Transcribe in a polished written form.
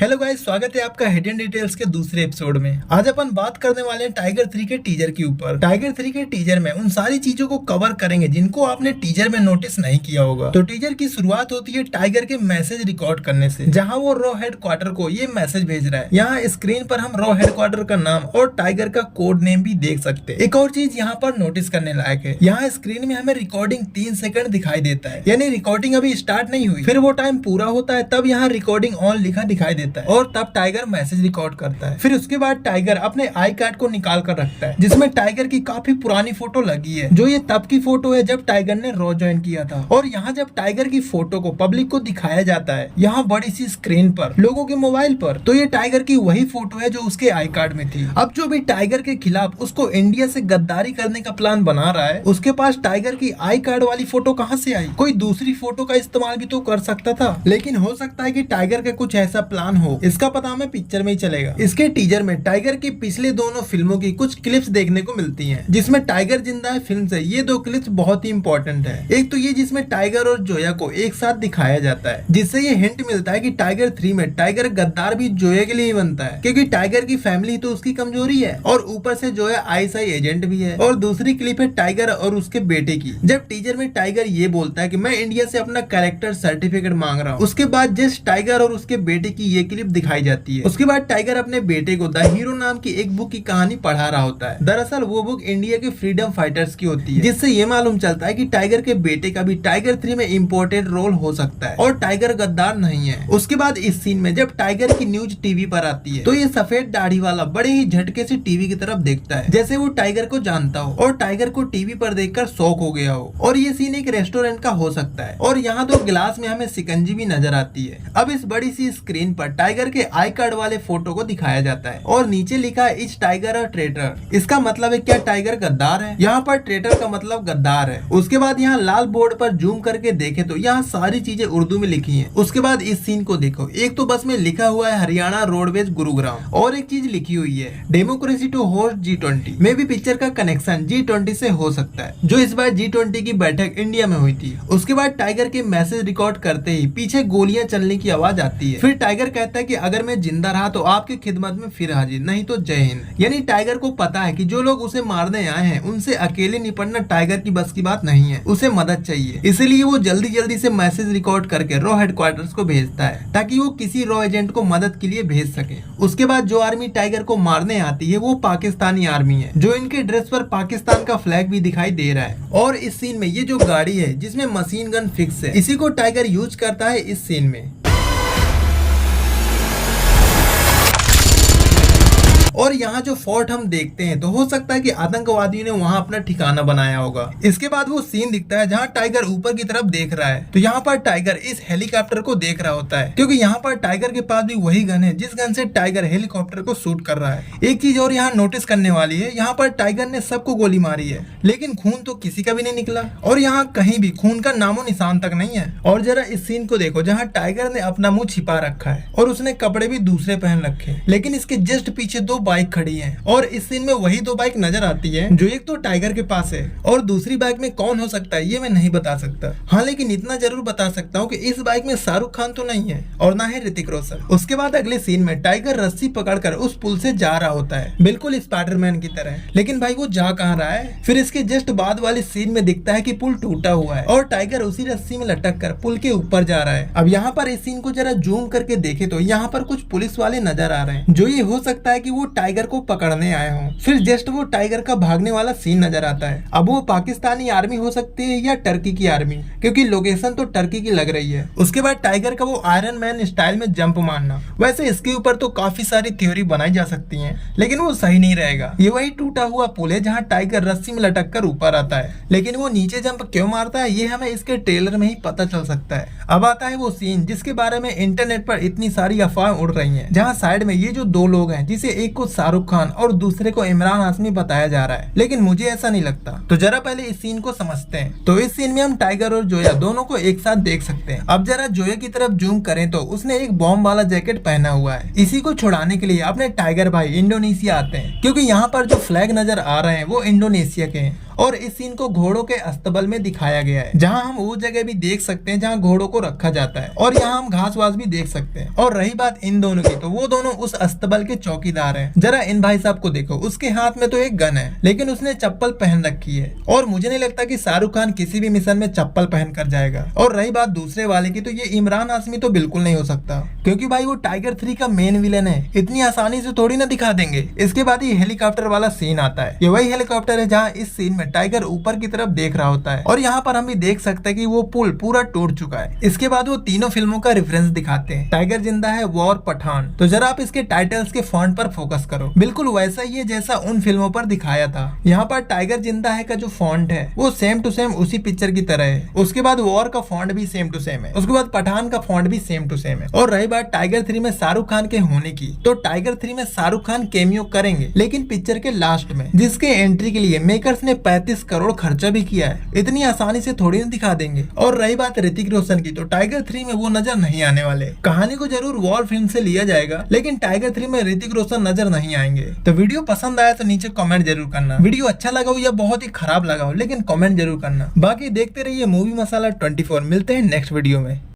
Hello guys, स्वागत है आपका हिडन डिटेल्स के दूसरे एपिसोड में। आज अपन बात करने वाले हैं टाइगर 3 के टीजर के ऊपर। टाइगर 3 के टीजर में उन सारी चीजों को कवर करेंगे जिनको आपने टीजर में नोटिस नहीं किया होगा। तो टीजर की शुरुआत होती है टाइगर के मैसेज रिकॉर्ड करने से, जहां वो रॉ हेडक्वार्टर को ये मैसेज भेज रहा है। यहाँ स्क्रीन पर हम रॉ हेडक्वार्टर का नाम और टाइगर का कोड नेम भी देख सकते हैं। एक और चीज यहाँ पर नोटिस करने लायक है, यहाँ स्क्रीन में हमें रिकॉर्डिंग 3 सेकंड दिखाई देता है, यानी रिकॉर्डिंग अभी स्टार्ट नहीं हुई। फिर वो टाइम पूरा होता है, तब यहाँ रिकॉर्डिंग ऑन लिखा दिखाई देता है और तब टाइगर मैसेज रिकॉर्ड करता है। फिर उसके बाद टाइगर अपने आई कार्ड को निकाल कर रखता है, जिसमें टाइगर की काफी पुरानी फोटो लगी है, जो ये तब की फोटो है जब टाइगर ने रॉ ज्वाइन किया था। और यहाँ जब टाइगर की फोटो को पब्लिक को दिखाया जाता है, यहाँ बड़ी सी स्क्रीन पर लोगों के मोबाइल पर, तो ये टाइगर की वही फोटो है जो उसके आई कार्ड में थी। अब जो भी टाइगर के खिलाफ उसको इंडिया से गद्दारी करने का प्लान बना रहा है, उसके पास टाइगर की आई कार्ड वाली फोटो कहाँ से आई? कोई दूसरी फोटो का इस्तेमाल भी तो कर सकता था। लेकिन हो सकता है कि टाइगर का कुछ ऐसा प्लान हो, इसका पता हमें पिक्चर में ही चलेगा। इसके टीजर में टाइगर की पिछले दोनों फिल्मों की कुछ क्लिप्स देखने को मिलती हैं, जिसमें टाइगर जिंदा है फिल्म से ये 2 क्लिप्स बहुत ही इंपॉर्टेंट है। एक तो ये जिसमें टाइगर और जोया को एक साथ दिखाया जाता है, जिससे ये हिंट मिलता है कि टाइगर 3 में टाइगर गद्दार भी जोया के लिए ही बनता है, क्योंकि टाइगर की फैमिली तो उसकी कमजोरी है और ऊपर से जोया आईएसआई एजेंट भी है। और दूसरी क्लिप है टाइगर और उसके बेटे की, जब टीजर में टाइगर ये बोलता है कि मैं इंडिया से अपना कैरेक्टर सर्टिफिकेट मांग रहा हूँ। उसके बाद जस्ट टाइगर और उसके बेटे की ये क्लिप दिखाई जाती है। उसके बाद टाइगर अपने बेटे को द हीरो नाम की एक बुक की कहानी पढ़ा रहा होता है। दरअसल वो बुक इंडिया के फ्रीडम फाइटर्स की होती है, जिससे ये मालूम चलता है कि टाइगर के बेटे का भी टाइगर 3 में इम्पोर्टेंट रोल हो सकता है और टाइगर गद्दार नहीं है। उसके बाद इस सीन में जब टाइगर की न्यूज टीवी पर आती है, तो ये सफेद दाढ़ी वाला बड़े ही झटके से टीवी की तरफ देखता है, जैसे वो टाइगर को जानता हो और टाइगर को टीवी पर देखकर शॉक हो गया हो। और ये सीन एक रेस्टोरेंट का हो सकता है और यहाँ 2 गिलास में हमें शिकंजी भी नजर आती है। अब इस बड़ी सी स्क्रीन पर टाइगर के आई कार्ड वाले फोटो को दिखाया जाता है और नीचे लिखा है इच टाइगर और ट्रेटर। इसका मतलब है क्या टाइगर गद्दार है? यहाँ पर ट्रेटर का मतलब गद्दार है। उसके बाद यहाँ लाल बोर्ड पर जूम करके देखे तो यहाँ सारी चीजें उर्दू में लिखी हैं। उसके बाद इस सीन को देखो, एक तो बस में लिखा हुआ है हरियाणा रोडवेज गुरुग्राम और एक चीज लिखी हुई है डेमोक्रेसी टू होस्ट G20 में भी पिक्चर का कनेक्शन G20 से हो सकता है, जो इस बार G20 की बैठक इंडिया में हुई थी। उसके बाद टाइगर के मैसेज रिकॉर्ड करते ही पीछे गोलियां चलने की आवाज आती है। फिर टाइगर कहता है कि अगर मैं जिंदा रहा तो आपकी खिदमत में फिर हाजिर, नहीं तो जय हिंद। यानी टाइगर को पता है कि जो लोग उसे मारने आए हैं उनसे अकेले निपटना टाइगर की बस की बात नहीं है, उसे मदद चाहिए। इसलिए वो जल्दी जल्दी से मैसेज रिकॉर्ड करके रॉ हेडक्वार्टर्स को भेजता है, ताकि वो किसी रॉ एजेंट को मदद के लिए भेज सके। उसके बाद जो आर्मी टाइगर को मारने आती है वो पाकिस्तानी आर्मी है, जो इनके ड्रेस पर पाकिस्तान का फ्लैग भी दिखाई दे रहा है। और इस सीन में ये जो गाड़ी है जिसमें मशीन गन फिक्स है, इसी को टाइगर यूज करता है इस सीन में। और यहाँ जो फोर्ट हम देखते हैं तो हो सकता है कि आतंकवादियों ने वहाँ अपना ठिकाना बनाया होगा। इसके बाद वो सीन दिखता है जहाँ टाइगर ऊपर की तरफ देख रहा है, तो यहाँ पर टाइगर इस हेलीकॉप्टर को देख रहा होता है, क्योंकि यहाँ पर टाइगर के पास भी वही गन है जिस गन से टाइगर हेलीकॉप्टर को शूट कर रहा है। एक चीज और यहाँ नोटिस करने वाली है, यहाँ पर टाइगर ने सबको गोली मारी है, लेकिन खून तो किसी का भी नहीं निकला और यहाँ कहीं भी खून का नामो निशान तक नहीं है। और जरा इस सीन को देखो जहाँ टाइगर ने अपना मुंह छिपा रखा है और उसने कपड़े भी दूसरे पहन रखे, लेकिन इसके जस्ट पीछे 2 बाइक खड़ी हैं और इस सीन में वही 2 बाइक नजर आती है, जो एक तो टाइगर के पास है और दूसरी बाइक में कौन हो सकता है ये मैं नहीं बता सकता। हाँ, लेकिन इतना जरूर बता सकता हूँ कि इस बाइक में शाहरुख खान तो नहीं है और ना है ऋतिक रोशन। उसके बाद अगले सीन में टाइगर रस्सी पकड़कर उस पुल से जा रहा होता है, बिल्कुल स्पाइडरमैन की तरह। लेकिन भाई वो जा कहाँ रहा है? फिर इसके जस्ट बाद वाले सीन में दिखता है कि पुल टूटा हुआ है और टाइगर उसी रस्सी में लटक कर पुल के ऊपर जा रहा है। अब यहाँ पर इस सीन को जरा जूम करके देखे तो यहाँ पर कुछ पुलिस वाले नजर आ रहे हैं, जो ये हो सकता है कि वो टाइगर को पकड़ने आए हों। फिर जस्ट वो टाइगर का भागने वाला सीन नजर आता है। अब वो पाकिस्तानी आर्मी हो सकती है या टर्की की आर्मी, क्योंकि लोकेशन तो टर्की की लग रही है। उसके बाद टाइगर का वो आयरन मैन स्टाइल में जंप मारना, वैसे इसके ऊपर तो काफी सारी थ्योरी बनाई जा सकती है, लेकिन वो सही नहीं रहेगा। ये वही टूटा हुआ पुल है जहाँ टाइगर रस्सी में लटक कर ऊपर आता है, लेकिन वो नीचे जंप क्यों मारता है ये हमें इसके ट्रेलर में ही पता चल सकता है। अब आता है वो सीन जिसके बारे में इंटरनेट पर इतनी सारी अफवाह उड़ रही है, जहाँ साइड में ये जो 2 लोग हैं, जिसे एक को शाहरुख खान और दूसरे को इमरान हाशमी बताया जा रहा है, लेकिन मुझे ऐसा नहीं लगता। तो जरा पहले इस सीन को समझते हैं। तो इस सीन में हम टाइगर और जोया दोनों को एक साथ देख सकते हैं। अब जरा जोया की तरफ जूम करें तो उसने एक बॉम्ब वाला जैकेट पहना हुआ है। इसी को छुड़ाने के लिए अपने टाइगर भाई इंडोनेशिया आते हैं, क्योंकि यहाँ पर जो फ्लैग नजर आ रहे हैं वो इंडोनेशिया के हैं और इस सीन को घोड़ों के अस्तबल में दिखाया गया है, जहाँ हम वो जगह भी देख सकते हैं जहाँ घोड़ों को रखा जाता है, और यहाँ हम घास वास भी देख सकते हैं। और रही बात इन दोनों की, तो वो दोनों उस अस्तबल के चौकीदार हैं। जरा इन भाई साहब को देखो, उसके हाथ में तो एक गन है लेकिन उसने चप्पल पहन रखी है, और मुझे नहीं लगता कि शाहरुख खान किसी भी मिशन में चप्पल पहन कर जाएगा। और रही बात दूसरे वाले की, तो ये इमरान हाशमी तो बिल्कुल नहीं हो सकता, क्योंकि भाई वो टाइगर 3 का मेन विलन है, इतनी आसानी से थोड़ी ना दिखा देंगे। इसके बाद ये हेलीकॉप्टर वाला सीन आता है। ये वही हेलीकॉप्टर है जहाँ इस सीन में टाइगर ऊपर की तरफ देख रहा होता है, और यहाँ पर हम भी देख सकते हैं कि वो पुल पूरा टूट चुका है। इसके बाद वो तीनों फिल्मों का रेफरेंस दिखाते हैं, टाइगर जिंदा है, वॉर, पठान। तो जरा आप इसके टाइटल्स के फॉन्ट पर फोकस करो, बिल्कुल वैसा ही है जैसा उन फिल्मों पर दिखाया था। यहाँ पर टाइगर जिंदा है का जो फॉन्ट है वो सेम टू सेम उसी पिक्चर की तरह है। उसके बाद वॉर का फॉन्ट भी सेम टू सेम है, उसके बाद पठान का फॉन्ट भी सेम टू सेम है। और रही बात टाइगर 3 में शाहरुख खान के होने की, तो टाइगर 3 में शाहरुख खान कैमियो करेंगे, लेकिन पिक्चर के लास्ट में, जिसके एंट्री के लिए मेकर्स ने 35 करोड़ खर्चा भी किया है। इतनी आसानी से थोड़ी ना दिखा देंगे। और रही बात ऋतिक रोशन की, तो टाइगर 3 में वो नजर नहीं आने वाले। कहानी को जरूर वॉर फिल्म से लिया जाएगा, लेकिन टाइगर 3 में ऋतिक रोशन नजर नहीं आएंगे। तो वीडियो पसंद आया तो नीचे कमेंट जरूर करना। वीडियो अच्छा लगा हो या बहुत ही खराब लगा हो, लेकिन कमेंट जरूर करना। बाकी देखते रहिए मूवी मसाला 24। मिलते हैं नेक्स्ट वीडियो में।